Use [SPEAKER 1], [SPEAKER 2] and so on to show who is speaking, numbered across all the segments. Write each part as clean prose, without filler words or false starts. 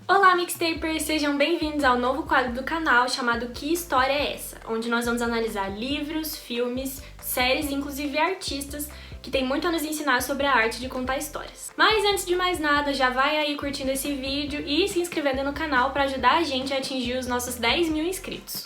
[SPEAKER 1] Olá, Mixtapers! Sejam bem-vindos ao novo quadro do canal chamado Que História é Essa?, onde nós vamos analisar livros, filmes, séries e inclusive artistas que tem muito a nos ensinar sobre a arte de contar histórias. Mas antes de mais nada, já vai aí curtindo esse vídeo e se inscrevendo no canal para ajudar a gente a atingir os nossos 10 mil inscritos.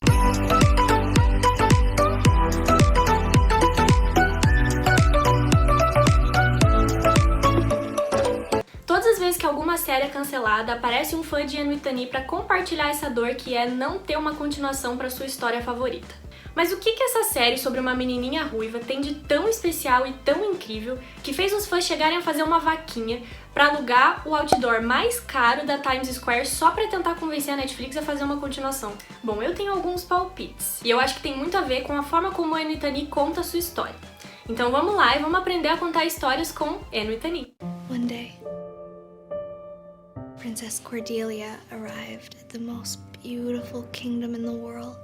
[SPEAKER 1] Todas as vezes que alguma série é cancelada, aparece um fã de Enittany para compartilhar essa dor que é não ter uma continuação para sua história favorita. Mas o que essa série sobre uma menininha ruiva tem de tão especial e tão incrível que fez os fãs chegarem a fazer uma vaquinha para alugar o outdoor mais caro da Times Square só para tentar convencer a Netflix a fazer uma continuação? Bom, eu tenho alguns palpites, e eu acho que tem muito a ver com a forma como a Enittany conta a sua história. Então vamos lá e vamos aprender a contar histórias com Enittany.
[SPEAKER 2] One day, Princess Cordelia arrived at the most beautiful kingdom in the world.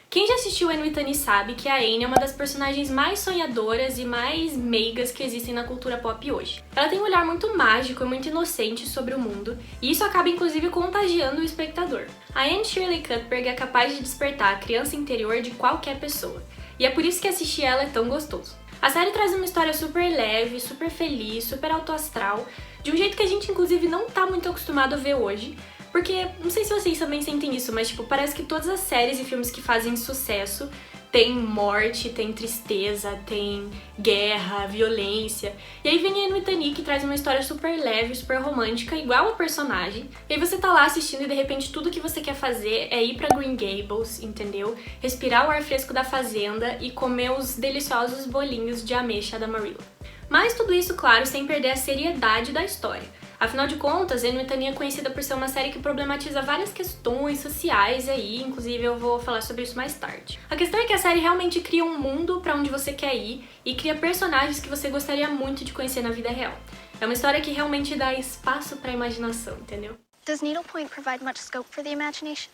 [SPEAKER 1] Quem já assistiu Enittany sabe que a Anne é uma das personagens mais sonhadoras e mais meigas que existem na cultura pop hoje. Ela tem um olhar muito mágico e muito inocente sobre o mundo, e isso acaba inclusive contagiando o espectador. A Anne Shirley Cuthbert é capaz de despertar a criança interior de qualquer pessoa, e é por isso que assistir ela é tão gostoso. A série traz uma história super leve, super feliz, super alto-astral, de um jeito que a gente inclusive não tá muito acostumado a ver hoje, porque, não sei se vocês também sentem isso, mas parece que todas as séries e filmes que fazem sucesso tem morte, tem tristeza, tem guerra, violência. E aí vem a Enittany, que traz uma história super leve, super romântica, igual a personagem. E aí você tá lá assistindo e de repente tudo que você quer fazer é ir pra Green Gables, entendeu? Respirar o ar fresco da fazenda e comer os deliciosos bolinhos de ameixa da Marilla. Mas tudo isso, claro, sem perder a seriedade da história. Afinal de contas, Enittany é conhecida por ser uma série que problematiza várias questões sociais aí, inclusive eu vou falar sobre isso mais tarde. A questão é que a série realmente cria um mundo pra onde você quer ir e cria personagens que você gostaria muito de conhecer na vida real. É uma história que realmente dá espaço pra imaginação, entendeu?
[SPEAKER 2] Does needlepoint provide much scope for the imagination?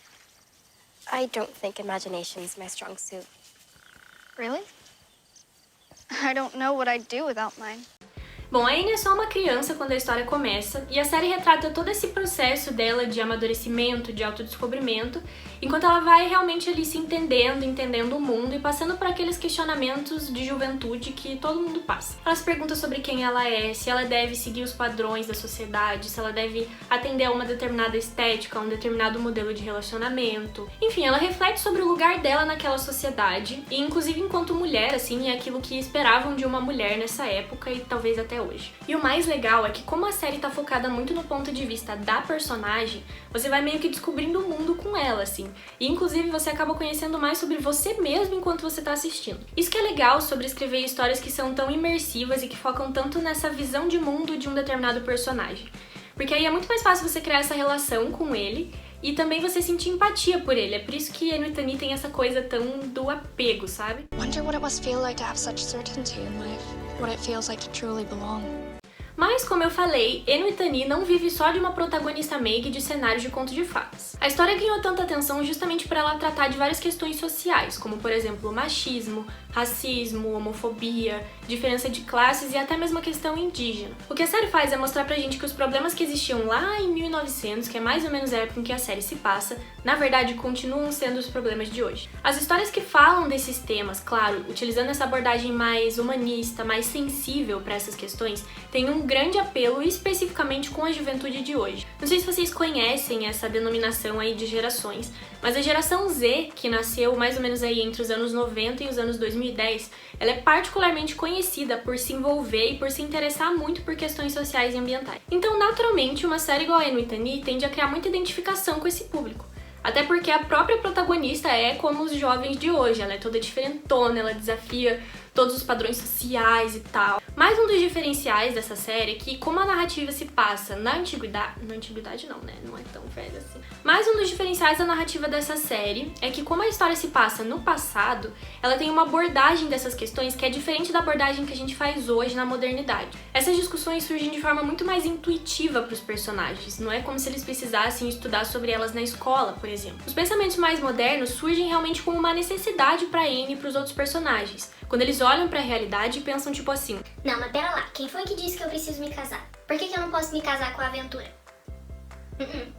[SPEAKER 3] I don't think imagination's my strong suit.
[SPEAKER 2] Really? I don't know what I'd do without mine.
[SPEAKER 1] Bom, a Anne é só uma criança quando a história começa, e a série retrata todo esse processo dela de amadurecimento, de autodescobrimento, enquanto ela vai realmente ali se entendendo o mundo e passando por aqueles questionamentos de juventude que todo mundo passa. Ela se pergunta sobre quem ela é, se ela deve seguir os padrões da sociedade, se ela deve atender a uma determinada estética, a um determinado modelo de relacionamento. Enfim, ela reflete sobre o lugar dela naquela sociedade, e inclusive enquanto mulher, assim, é aquilo que esperavam de uma mulher nessa época e talvez até hoje. E o mais legal é que, como a série tá focada muito no ponto de vista da personagem, você vai meio que descobrindo o mundo com ela, assim. E inclusive você acaba conhecendo mais sobre você mesmo enquanto você tá assistindo. Isso que é legal sobre escrever histórias que são tão imersivas e que focam tanto nessa visão de mundo de um determinado personagem. Porque aí é muito mais fácil você criar essa relação com ele e também você sentir empatia por ele. É por isso que Enittany tem essa coisa tão do apego, sabe?
[SPEAKER 2] Wonder what it must feel like to have such certainty in life. What it feels like to truly belong.
[SPEAKER 1] Mas, como eu falei, Enittany não vive só de uma protagonista meiga e de cenários de conto de fadas. A história ganhou tanta atenção justamente por ela tratar de várias questões sociais, como por exemplo machismo, racismo, homofobia, diferença de classes e até mesmo a questão indígena. O que a série faz é mostrar pra gente que os problemas que existiam lá em 1900, que é mais ou menos a época em que a série se passa, na verdade continuam sendo os problemas de hoje. As histórias que falam desses temas, claro, utilizando essa abordagem mais humanista, mais sensível para essas questões, têm um grande apelo especificamente com a juventude de hoje. Não sei se vocês conhecem essa denominação aí de gerações, mas a geração Z, que nasceu mais ou menos aí entre os anos 90 e os anos 2010, ela é particularmente conhecida por se envolver e por se interessar muito por questões sociais e ambientais. Então, naturalmente, uma série igual a Enittany tende a criar muita identificação com esse público. Até porque a própria protagonista é como os jovens de hoje, ela é toda diferentona, ela desafia todos os padrões sociais e tal. Mas um dos diferenciais dessa série é que, como a narrativa se passa na antiguidade não, né? Não é tão velha assim. Mas um dos diferenciais da narrativa dessa série é que, como a história se passa no passado, ela tem uma abordagem dessas questões que é diferente da abordagem que a gente faz hoje na modernidade. Essas discussões surgem de forma muito mais intuitiva para os personagens, não é como se eles precisassem estudar sobre elas na escola, por exemplo. Os pensamentos mais modernos surgem realmente como uma necessidade para Anne e para os outros personagens, quando eles olham pra realidade e pensam tipo assim:
[SPEAKER 4] não, mas pera lá, quem foi que disse que eu preciso me casar? Por que eu não posso me casar com a aventura?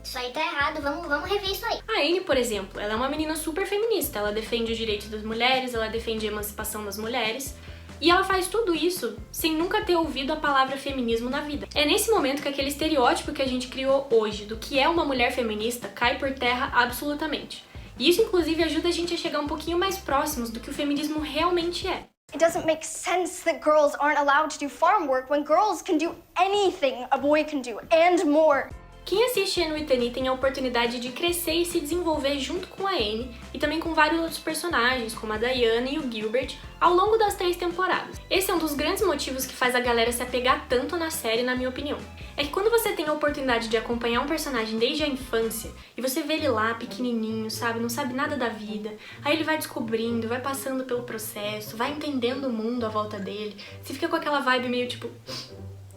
[SPEAKER 4] Isso aí tá errado, vamos rever isso aí.
[SPEAKER 1] A Anne, por exemplo, ela é uma menina super feminista, ela defende os direitos das mulheres, ela defende a emancipação das mulheres, e ela faz tudo isso sem nunca ter ouvido a palavra feminismo na vida. É nesse momento que aquele estereótipo que a gente criou hoje do que é uma mulher feminista cai por terra absolutamente. E isso, inclusive, ajuda a gente a chegar um pouquinho mais próximos do que o feminismo realmente é.
[SPEAKER 5] It doesn't make sense that girls aren't allowed to do farm work when girls can do anything a boy can do, and more.
[SPEAKER 1] Quem assiste Anne with Annie tem a oportunidade de crescer e se desenvolver junto com a Anne e também com vários outros personagens, como a Diana e o Gilbert, ao longo das 3 temporadas. Esse é um dos grandes motivos que faz a galera se apegar tanto na série, na minha opinião. É que quando você tem a oportunidade de acompanhar um personagem desde a infância e você vê ele lá pequenininho, sabe, não sabe nada da vida, aí ele vai descobrindo, vai passando pelo processo, vai entendendo o mundo à volta dele, você fica com aquela vibe meio tipo,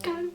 [SPEAKER 1] cara,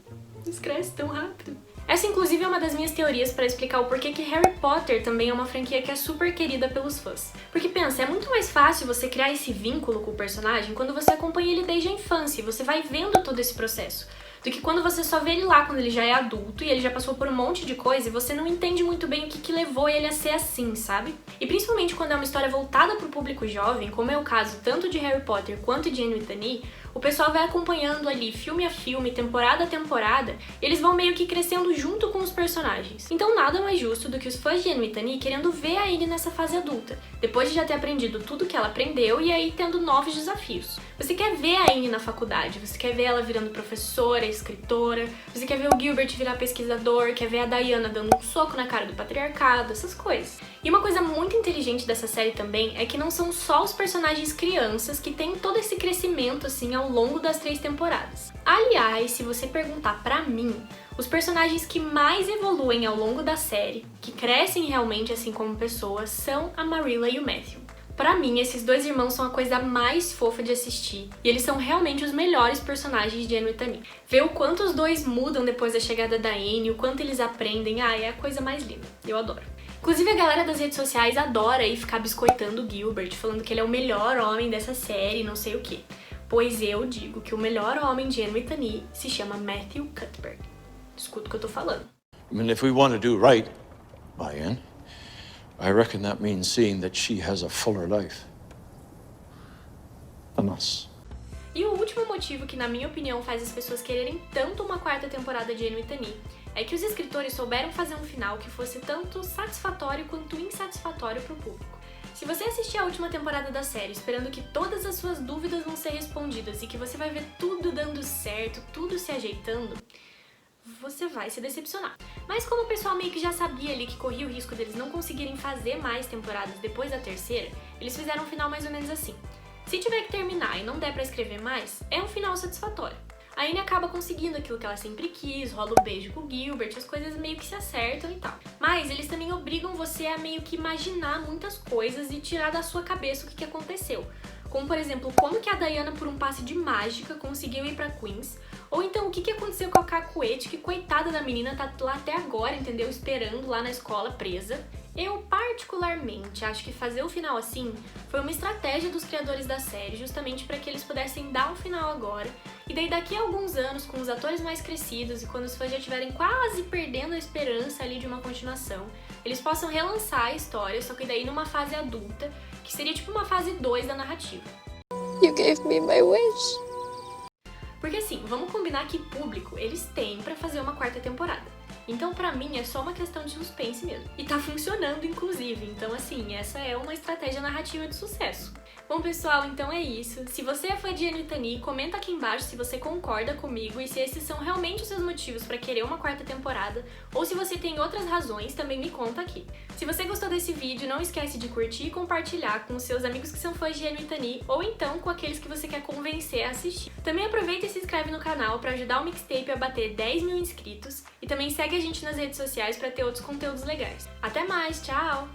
[SPEAKER 1] isso cresce tão rápido. Essa, inclusive, é uma das minhas teorias para explicar o porquê que Harry Potter também é uma franquia que é super querida pelos fãs. Porque pensa, é muito mais fácil você criar esse vínculo com o personagem quando você acompanha ele desde a infância e você vai vendo todo esse processo, do que quando você só vê ele lá quando ele já é adulto e ele já passou por um monte de coisa e você não entende muito bem o que levou ele a ser assim, sabe? E principalmente quando é uma história voltada para o público jovem, como é o caso tanto de Harry Potter quanto de Anne with Annie, o pessoal vai acompanhando ali filme a filme, temporada a temporada, e eles vão meio que crescendo junto com os personagens. Então nada mais justo do que os fãs de Anne with Annie querendo ver a Anne nessa fase adulta, depois de já ter aprendido tudo que ela aprendeu e aí tendo novos desafios. Você quer ver a Anne na faculdade, você quer ver ela virando professora, escritora, você quer ver o Gilbert virar pesquisador, quer ver a Diana dando um soco na cara do patriarcado, essas coisas. E uma coisa muito inteligente dessa série também é que não são só os personagens crianças que têm todo esse crescimento assim ao longo das 3 temporadas. Aliás, se você perguntar pra mim, os personagens que mais evoluem ao longo da série, que crescem realmente assim como pessoas, são a Marilla e o Matthew. Pra mim, esses 2 irmãos são a coisa mais fofa de assistir, e eles são realmente os melhores personagens de Anne with Annie. Ver o quanto os dois mudam depois da chegada da Anne, o quanto eles aprendem, é a coisa mais linda. Eu adoro. Inclusive, a galera das redes sociais adora aí ficar biscoitando o Gilbert, falando que ele é o melhor homem dessa série, não sei o quê. Pois eu digo que o melhor homem de Anne with Annie se chama Matthew Cuthbert. Escuta o que eu tô falando.
[SPEAKER 6] I mean, if we want to do right by Anne, I reckon that means seeing that she has a fuller life than us.
[SPEAKER 1] E o último motivo que, na minha opinião, faz as pessoas quererem tanto uma 4ª temporada de Anne with Annie é que os escritores souberam fazer um final que fosse tanto satisfatório quanto insatisfatório pro público. Se você assistir a última temporada da série esperando que todas as suas dúvidas vão ser respondidas e que você vai ver tudo dando certo, tudo se ajeitando, você vai se decepcionar. Mas como o pessoal meio que já sabia ali que corria o risco deles não conseguirem fazer mais temporadas depois da 3ª, eles fizeram um final mais ou menos assim. Se tiver que terminar e não der pra escrever mais, é um final satisfatório. A Anne acaba conseguindo aquilo que ela sempre quis, rola o beijo com o Gilbert, as coisas meio que se acertam e tal. Mas eles também obrigam você a meio que imaginar muitas coisas e tirar da sua cabeça o que aconteceu. Como, por exemplo, como que a Diana, por um passe de mágica, conseguiu ir pra Queens, ou então o que aconteceu com a Cacuete, que coitada da menina tá lá até agora, entendeu? Esperando lá na escola, presa. Eu, particularmente, acho que fazer o final assim foi uma estratégia dos criadores da série, justamente para que eles pudessem dar um final agora, e daí daqui a alguns anos, com os atores mais crescidos e quando os fãs já estiverem quase perdendo a esperança ali de uma continuação, eles possam relançar a história, só que daí numa fase adulta, que seria tipo uma fase 2 da narrativa.
[SPEAKER 2] You gave me my wish.
[SPEAKER 1] Porque assim, vamos combinar que público eles têm pra fazer uma 4ª temporada. Então, pra mim, é só uma questão de suspense mesmo. E tá funcionando, inclusive. Então, assim, essa é uma estratégia narrativa de sucesso. Bom, pessoal, então é isso. Se você é fã de Anne with Annie, comenta aqui embaixo se você concorda comigo e se esses são realmente os seus motivos pra querer uma 4ª temporada, ou se você tem outras razões, também me conta aqui. Se você gostou desse vídeo, não esquece de curtir e compartilhar com os seus amigos que são fãs de Anne with Annie, ou então com aqueles que você quer convencer a assistir. Também aproveita e se inscreve no canal pra ajudar o Mixtape a bater 10 mil inscritos, e também segue a gente nas redes sociais pra ter outros conteúdos legais. Até mais, tchau!